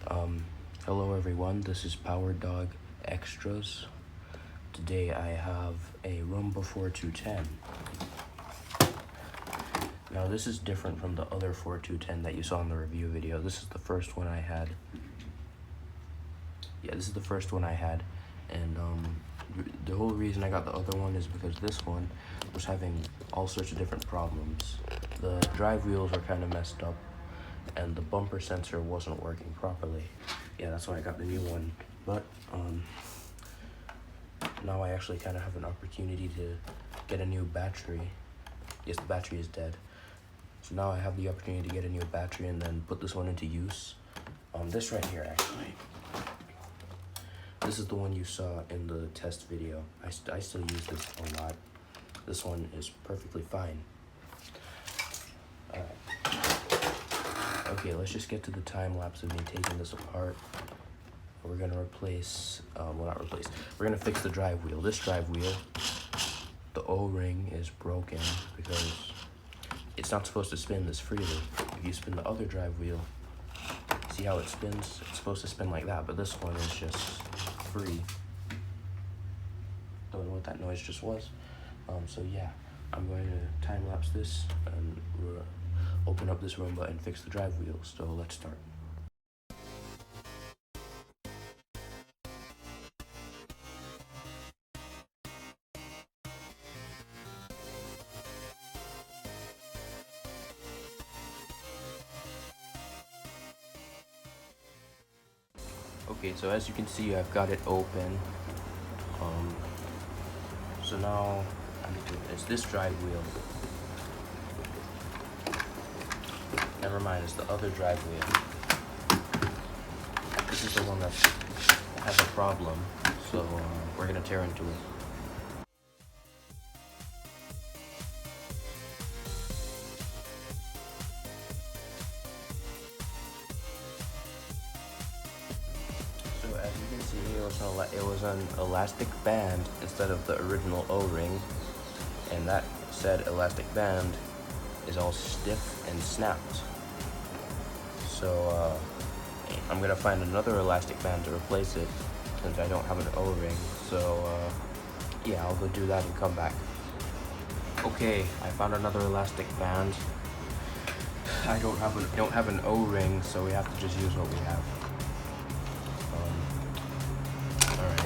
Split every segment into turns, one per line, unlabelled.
Hello everyone, this is Power Dog Extras. Today I have a Roomba 4210. Now this is different from the other 4210 that you saw in the review video. This is the first one I had. This is the first one I had, and the whole reason I got the other one is because this one was having all sorts of different problems. The drive wheels were kind of messed up, and the bumper sensor wasn't working properly. Yeah, that's why I got the new one. But now I actually kind of have an opportunity to get a new battery. Yes, the battery is dead. So now I have the opportunity to get a new battery and then put this one into use. This right here, actually. This is the one you saw in the test video. I still use this a lot. This one is perfectly fine. Okay, let's just get to the time lapse of me taking this apart. We're gonna replace, we're gonna fix the drive wheel. This drive wheel, the O-ring is broken because it's not supposed to spin this freely. If you spin the other drive wheel, see how it spins? It's supposed to spin like that, but this one is just free. Don't know what that noise just was. So yeah, I'm going to time lapse this and open up this Roomba and fix the drive wheel. So let's start. Okay, so as you can see, I've got it open. So now it's this drive wheel. Never mind, it's the other drive wheel. This is the one that has a problem, so we're gonna tear into it. So as you can see, it was an elastic band instead of the original O-ring, and that said elastic band is all stiff and snapped. So I'm gonna find another elastic band to replace it since I don't have an O-ring. So yeah, I'll go do that and come back. Okay, I found another elastic band. I don't have an O-ring, so we have to just use what we have. All right.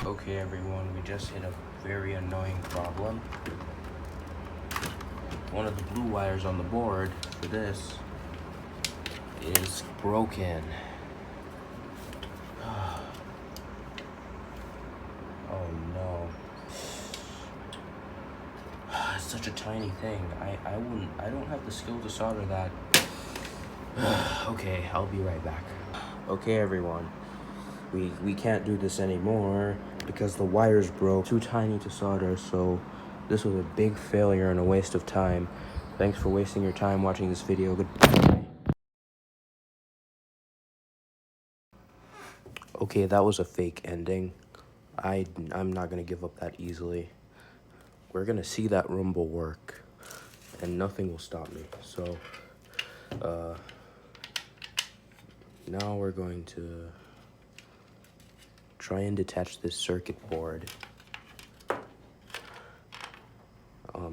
Okay everyone, we just hit a very annoying problem. One of the blue wires on the board for this is broken. Oh no. It's such a tiny thing. I don't have the skill to solder that. Okay, I'll be right back. Okay everyone. We can't do this anymore because the wires broke. Too tiny to solder, so this was a big failure and a waste of time. Thanks for wasting your time watching this video. Goodbye. Okay, that was a fake ending. I'm not gonna give up that easily. We're gonna see that Roomba work, and nothing will stop me. So, now we're going to try and detach this circuit board.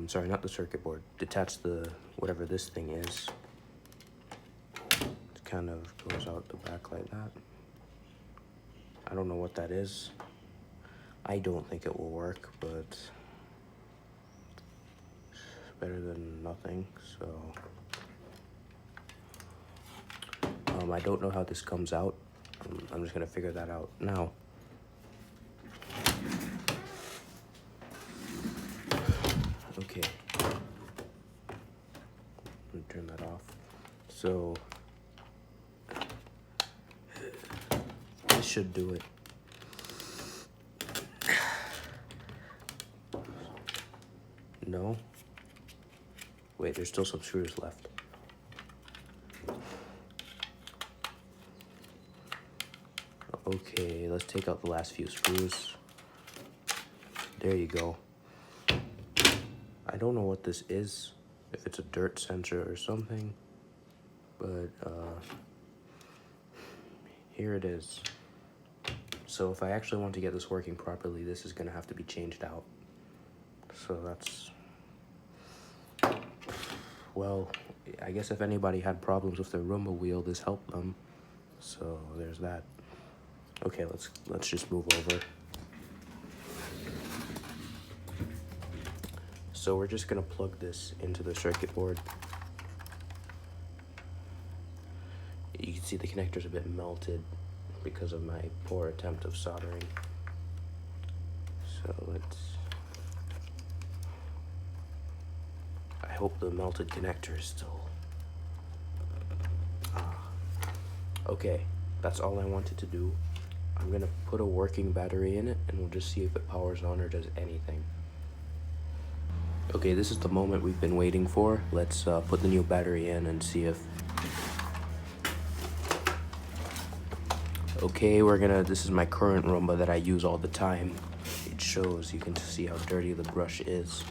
Sorry, not the circuit board. Detach the, whatever this thing is. It kind of goes out the back like that. I don't know what that is. I don't think it will work, but better than nothing, so I don't know how this comes out. I'm just gonna figure that out now. Okay, let me turn that off. So this should do it. No? Wait, there's still some screws left. Okay, let's take out the last few screws. There you go. I don't know what this is, if it's a dirt sensor or something, but here it is. So if I actually want to get this working properly, this is gonna have to be changed out. So that's, well, I guess if anybody had problems with their Roomba wheel, this helped them. So there's that. Okay, let's just move over. So we're just gonna plug this into the circuit board. You can see the connector's a bit melted because of my poor attempt of soldering. So I hope the melted connector is still... Okay, that's all I wanted to do. I'm gonna put a working battery in it and we'll just see if it powers on or does anything. Okay, this is the moment we've been waiting for. Let's put the new battery in and see if... Okay, this is my current Roomba that I use all the time. It shows, you can see how dirty the brush is.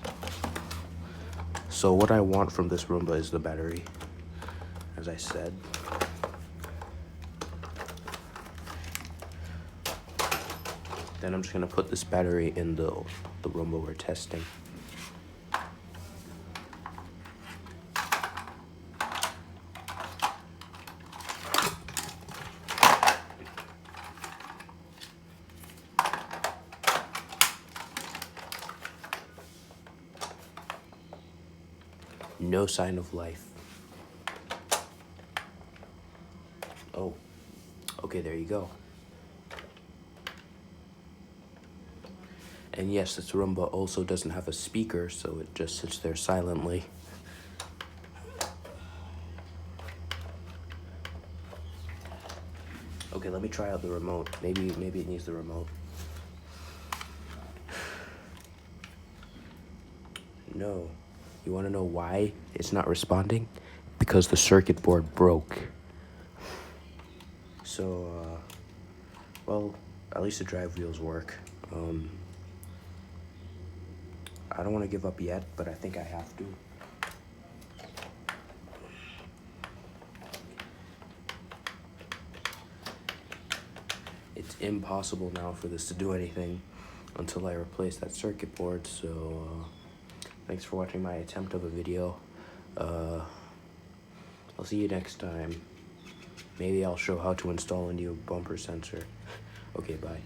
So what I want from this Roomba is the battery, as I said. Then I'm just gonna put this battery in the Roomba we're testing. No sign of life. Oh, okay, there you go. And yes, this Roomba also doesn't have a speaker, so it just sits there silently. Okay, let me try out the remote. Maybe it needs the remote. No. You want to know why it's not responding? Because the circuit board broke. So, well, at least the drive wheels work. I don't want to give up yet, but I think I have to. It's impossible now for this to do anything until I replace that circuit board, so thanks for watching my attempt of a video. I'll see you next time. Maybe I'll show how to install a new bumper sensor. Okay, bye.